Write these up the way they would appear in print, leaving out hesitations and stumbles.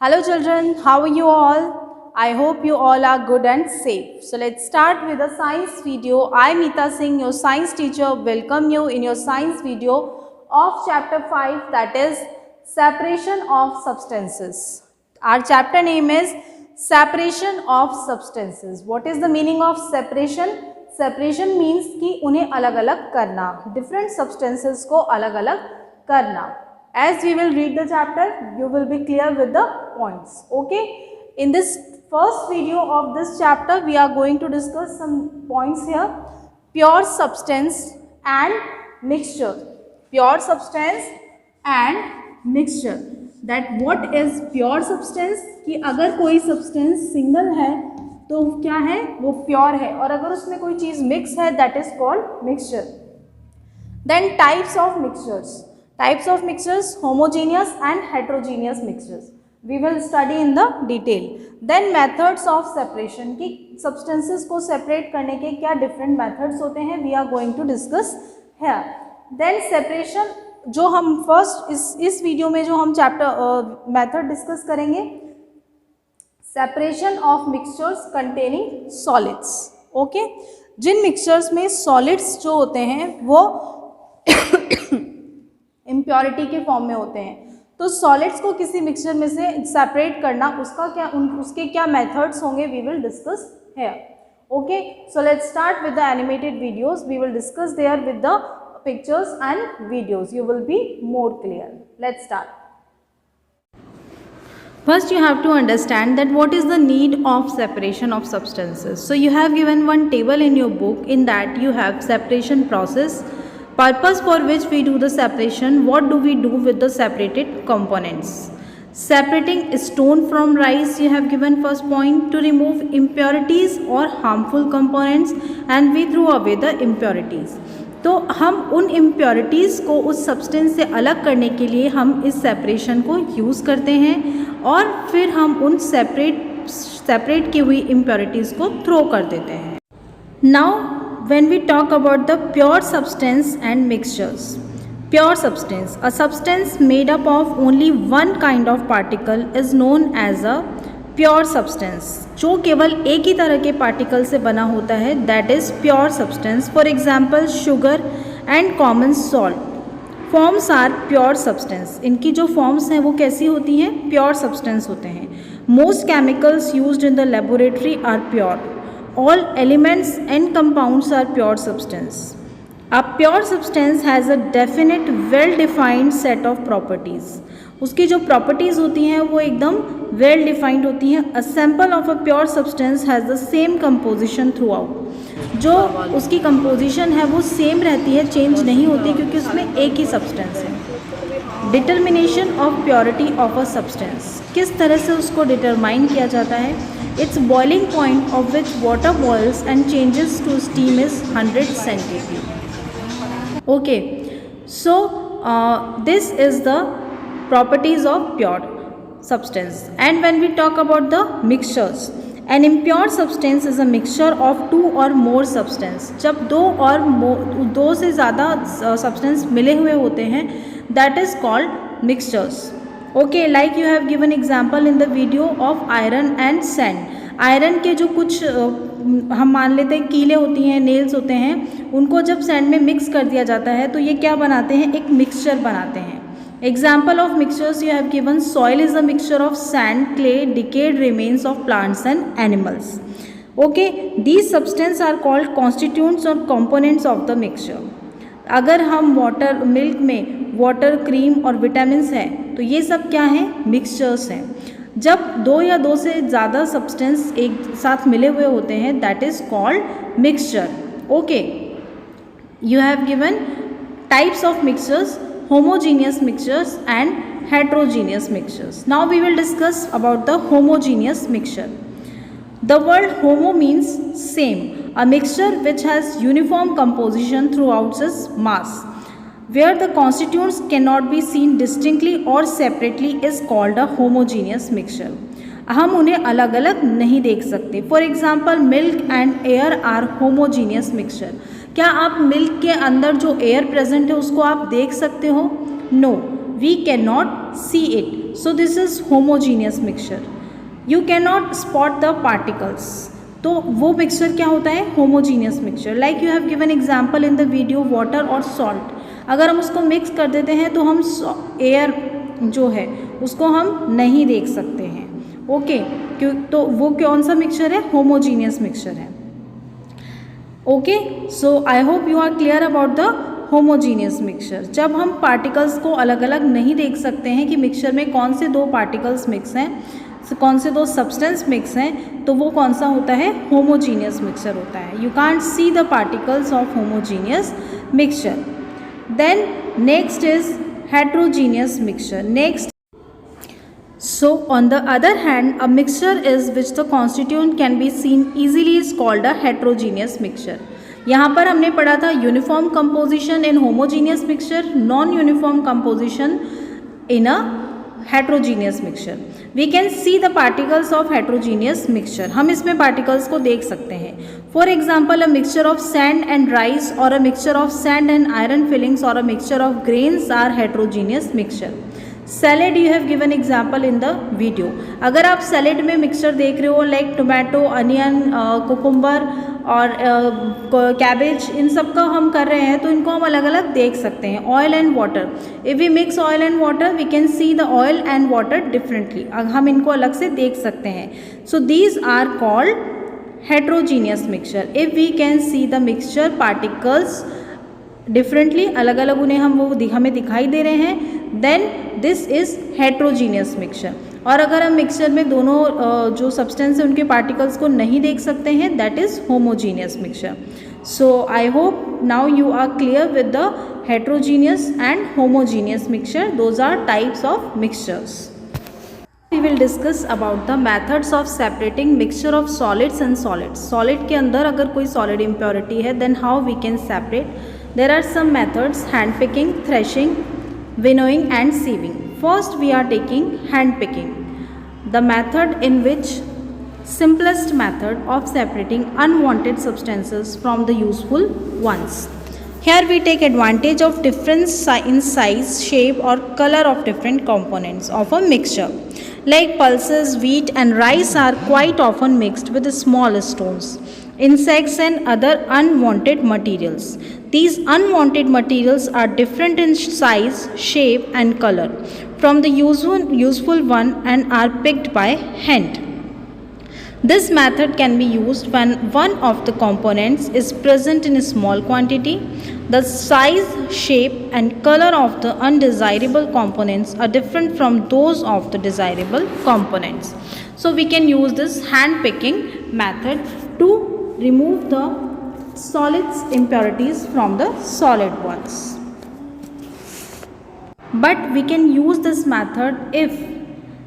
Hello children, how are you all? I hope you all are good and safe. So let's start with a science video. I Meeta Singh, your science teacher, welcome you in your science video of chapter 5, that is separation of substances. Our chapter name is separation of substances. What is the meaning of separation? Separation means कि उन्हें अलग अलग करना, different substances को अलग अलग करना. As we will read the chapter, you will be clear with the points. Okay. In this first video of this chapter, we are going to discuss some points here. Pure substance and mixture. Pure substance and mixture. That what is pure substance? कि अगर कोई substance single है तो क्या है, वो pure है, और अगर उसमें कोई चीज़ mix है, that is called mixture. Then types of mixtures. Types of mixtures, homogeneous and heterogeneous mixtures. We will study in the detail. Then methods of separation, कि substances को separate करने के क्या different methods होते हैं, we are going to discuss here. Then separation, जो हम first इस वीडियो में जो हम chapter method discuss करेंगे, separation of mixtures containing solids. Okay, Jin mixtures में solids जो होते हैं वो इम्प्योरिटी के फॉर्म में होते हैं, तो सॉलिड्स को किसी मिक्सचर में से सेपरेट करना, उसके क्या मेथड्स होंगे, we will discuss here. Okay, so let's start with the animated videos. We will discuss there with the pictures and videos. You will be more clear. Let's start. First, you have to understand that what is the need of separation of substances. So you have given one table in your book. In that you have separation process, purpose for which we do the separation, what do we do with the separated components. Separating stone from rice, you have given first point, to remove impurities or harmful components, and we throw away the impurities. तो हम उन impurities को उस substance से अलग करने के लिए हम इस separation को use करते हैं, और फिर हम उन separate की हुई impurities को throw कर देते हैं. Now when we talk about the pure substance and mixtures. Pure substance, a substance made up of only one kind of particle is known as a pure substance. जो केवल एक ही तरह के particle से बना होता है, that is pure substance. For example, sugar and common salt. Forms are pure substance. इनकी जो forms हैं वो कैसी होती हैं? Pure substance होते हैं. Most chemicals used in the laboratory are pure. All elements and compounds are pure substance. A pure substance has a definite, well-defined set of properties. उसकी जो properties होती हैं वो एकदम well-defined होती हैं. A sample of a pure substance has the same composition throughout. जो उसकी composition है वो same रहती है, change नहीं होती, क्योंकि उसमें एक ही substance है. Determination of purity of a substance. किस तरह से उसको determine किया जाता है? Its boiling point of which water boils and changes to steam is 100 centigrade. Okay, so this is the properties of pure substance. And when we talk about the mixtures, an impure substance is a mixture of two or more substance. जब दो से ज़्यादा substance मिले हुए होते हैं, that is called mixtures. Okay, like you have given example in the video of iron and sand. Iron के जो कुछ हम मान लेते हैं कीले होती हैं, नेल्स होते हैं, उनको जब सैंड में मिक्स कर दिया जाता है तो ये क्या बनाते हैं? एक मिक्सचर बनाते हैं. Example of mixtures you have given. Soil is a mixture of sand, clay, decayed remains of plants and animals. Okay, these substance are called constituents और कंपोनेंट्स ऑफ द मिक्सचर. अगर हम वाटर, मिल्क में water, cream और vitamins हैं, तो ये सब क्या हैं? मिक्सचर्स हैं. जब दो या दो से ज़्यादा सब्सटेंस एक साथ मिले हुए होते हैं, that is called mixture. Okay, you have given types of mixtures, homogeneous mixtures and heterogeneous mixtures. Now we will discuss about the homogeneous mixture. The word homo means same, a mixture which has uniform composition throughout its mass. Where the constituents cannot be seen distinctly or separately is called a homogeneous mixture. हम उन्हें अलग अलग नहीं देख सकते. For example, milk and air are homogeneous mixture. क्या आप milk के अंदर जो एयर प्रेजेंट है उसको आप देख सकते हो? No, we cannot see it. so this is homogeneous mixture. You cannot spot the particles. तो वो मिक्सचर क्या होता है? Homogeneous mixture. Like you have given example in the video, water और सॉल्ट. अगर हम उसको मिक्स कर देते हैं तो हम एयर जो है उसको हम नहीं देख सकते हैं. ओके, क्यों? तो वो कौन सा मिक्सचर है? होमोजीनियस मिक्सचर है. Okay, so I hope you are clear about the homogeneous mixture. जब हम पार्टिकल्स को अलग अलग नहीं देख सकते हैं कि मिक्सचर में कौन से दो पार्टिकल्स मिक्स हैं, कौन से दो सब्सटेंस मिक्स हैं, तो वो कौन सा होता है? होमोजीनियस मिक्सचर होता है. You can't see the particles of homogeneous mixture. Then next is heterogeneous mixture. Next, so on the other hand, a mixture is which the constituent can be seen easily is called a heterogeneous mixture. यहाँ पर हमने पढ़ा था uniform composition in homogeneous mixture, non uniform composition in a heterogeneous mixture. We can see the particles of heterogeneous mixture. हम इसमें particles को देख सकते हैं. For example, a mixture of sand and rice और a mixture of sand and iron filings और a mixture of grains are heterogeneous mixture. Salad you have given example in the video. अगर आप salad में mixture देख रहे हो like tomato, onion, cucumber और cabbage, इन सब का हम कर रहे हैं तो इनको हम अलग अलग देख सकते हैं. Oil and water, if we mix oil and water we can see the oil and water differently. हम इनको अलग से देख सकते हैं. So these are called heterogeneous mixture. If we can see the mixture particles differently, अलग अलग उन्हें हमें दिखाई दे रहे हैं, then this is heterogeneous mixture. और अगर हम मिक्सचर में दोनों जो सब्सटेंस है उनके पार्टिकल्स को नहीं देख सकते हैं, that is homogeneous mixture. So I hope now you are clear with the heterogeneous and homogeneous mixture. Those are types of mixtures. We will discuss about the methods of separating mixture of solids and solids. Solid के अंदर अगर कोई solid impurity है, then how we can separate? There are some methods: hand picking, threshing, winnowing and sieving. First we are taking hand picking, the method in which simplest method of separating unwanted substances from the useful ones. Here we take advantage of difference in size, shape or color of different components of a mixture. Like pulses, wheat and rice are quite often mixed with small stones, insects and other unwanted materials. These unwanted materials are different in size, shape and color from the useful one and are picked by hand. This method can be used when one of the components is present in a small quantity. The size, shape and color of the undesirable components are different from those of the desirable components. So we can use this hand picking method to remove the solids impurities from the solid ones. But we can use this method if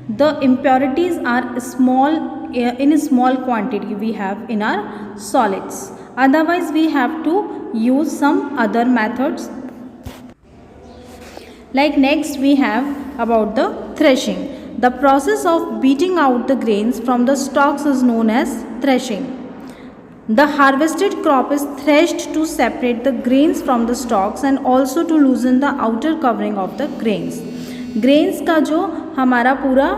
the impurities are small, in a small quantity we have in our solids. Otherwise we have to use some other methods. Like next we have about the threshing. The process of beating out the grains from the stalks is known as threshing. The harvested crop is threshed to separate the grains from the stalks and also to loosen the outer covering of the grains. Grains का जो हमारा पूरा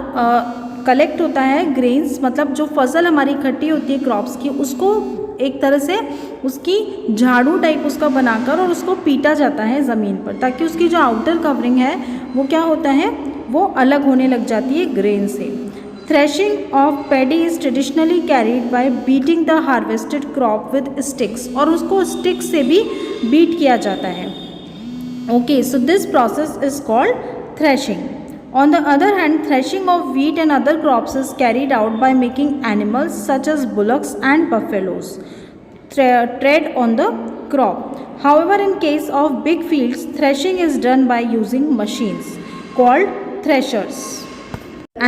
collect होता है, grains मतलब जो फसल हमारी इकट्ठी होती है क्रॉप्स की, उसको एक तरह से उसकी झाड़ू टाइप उसका बनाकर और उसको पीटा जाता है ज़मीन पर, ताकि उसकी जो आउटर कवरिंग है वो क्या होता है, वो अलग होने लग जाती है ग्रेन से. Threshing of paddy is traditionally carried bye beating the harvested crop with sticks, और उसको स्टिक से भी बीट किया जाता है. Okay, so this process is called threshing. On the other hand, threshing of wheat and other crops is carried out by making animals such as bullocks and buffaloes tread on the crop. However, in case of big fields, threshing is done by using machines called threshers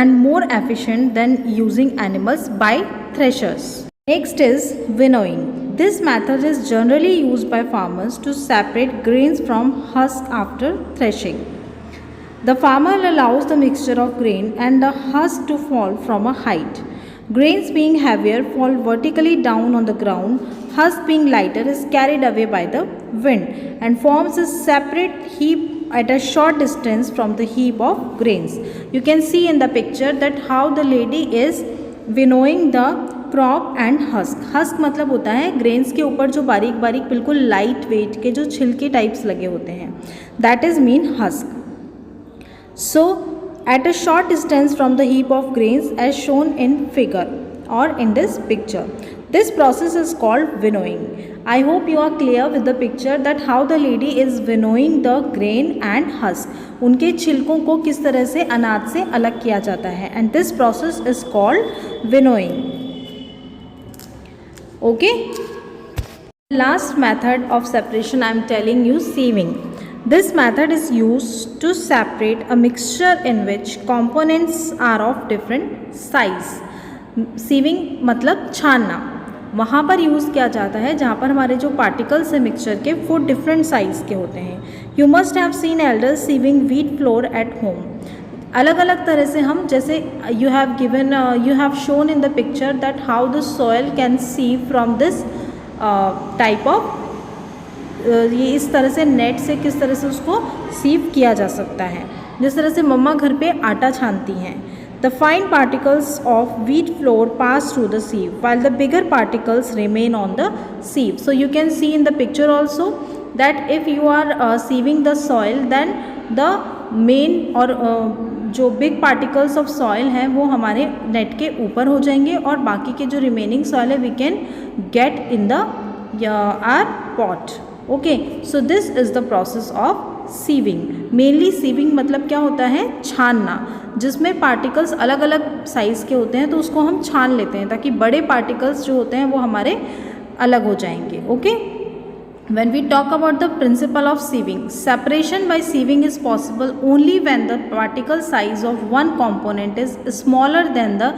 and more efficient than using animals by threshers. Next is winnowing. This method is generally used by farmers to separate grains from husk after threshing. The farmer allows the mixture of grain and the husk to fall from a height. Grains being heavier fall vertically down on the ground. Husk being lighter is carried away by the wind and forms a separate heap at a short distance from the heap of grains. You can see in the picture that how the lady is winnowing the crop and husk. husk मतलब होता है grains के ऊपर जो बारीक बारीक बिल्कुल light weight के जो छिलके टाइप्स लगे होते हैं, that is mean husk. So at a short distance from the heap of grains as shown in figure or in this picture, this process is called winnowing. I hope you are clear with the picture that how the lady is winnowing the grain and husk. उनके छिलकों को किस तरह से अनाज से अलग किया जाता है, and this process is called winnowing. Okay. Last method of separation I am telling you, sieving. This method is used to separate a mixture in which components are of different size. Sieving मतलब छानना. वहाँ पर use किया जाता है जहाँ पर हमारे जो पार्टिकल्स है मिक्सचर के वो डिफरेंट साइज़ के होते हैं. You must have seen elders sieving wheat flour at home. अलग अलग तरह से हम, जैसे you have shown in the picture that how the soil can sieve from this type of, ये इस तरह से नेट से किस तरह से उसको सीव किया जा सकता है, जिस तरह से मम्मा घर पे आटा छानती हैं. The fine particles of wheat flour pass through the सीव while the bigger particles remain on the sieve. So you can see in the picture also that if you are sieving the soil, then the main और जो big particles of soil हैं वो हमारे net के ऊपर हो जाएंगे और बाकी के जो रिमेनिंग सॉइल है we can get in the our pot. Okay, so this is the process of sieving. Mainly sieving मतलब क्या होता है, छानना, जिसमें पार्टिकल्स अलग अलग साइज़ के होते हैं तो उसको हम छान लेते हैं ताकि बड़े पार्टिकल्स जो होते हैं वो हमारे अलग हो जाएंगे. Okay. When we talk about the principle of sieving, separation by sieving is possible only when the particle size of one component is smaller than the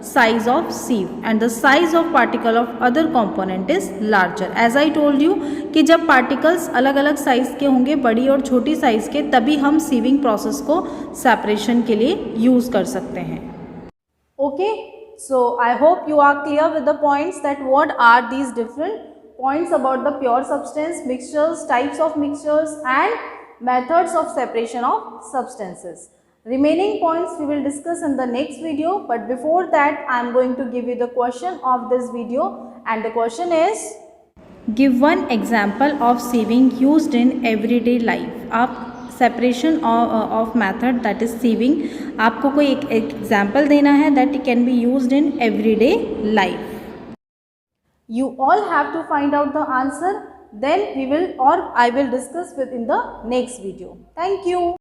size of sieve and the size of particle of other component is larger. As I told you कि जब particles अलग अलग size के होंगे, बड़ी और छोटी size के, तभी हम sieving process को separation के लिए use कर सकते हैं. Okay, so I hope you are clear with the points that what are these different points about the pure substance, mixtures, types of mixtures and methods of separation of substances. Remaining points we will discuss in the next video, but before that I am going to give you the question of this video, and the question is, give one example of sieving used in everyday life. आप separation of method that is sieving, आपको कोई एक example देना है that can be used in everyday life. You all have to find out the answer, then we will or I will discuss within the next video. Thank you.